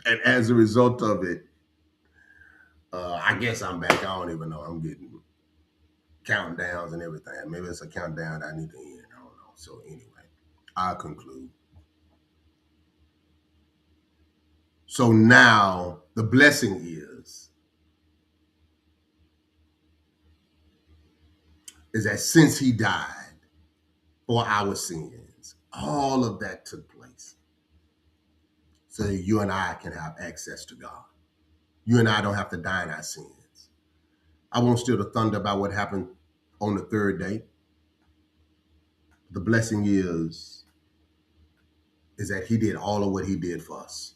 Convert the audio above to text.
And as a result of it, I guess I'm back. I don't even know. I'm getting countdowns and everything. Maybe it's a countdown I need to end. I don't know. So anyway, I'll conclude. So now the blessing is that since he died for our sins, all of that took place so that you and I can have access to God. You and I don't have to die in our sins. I won't steal the thunder about what happened on the third day. The blessing is that he did all of what he did for us.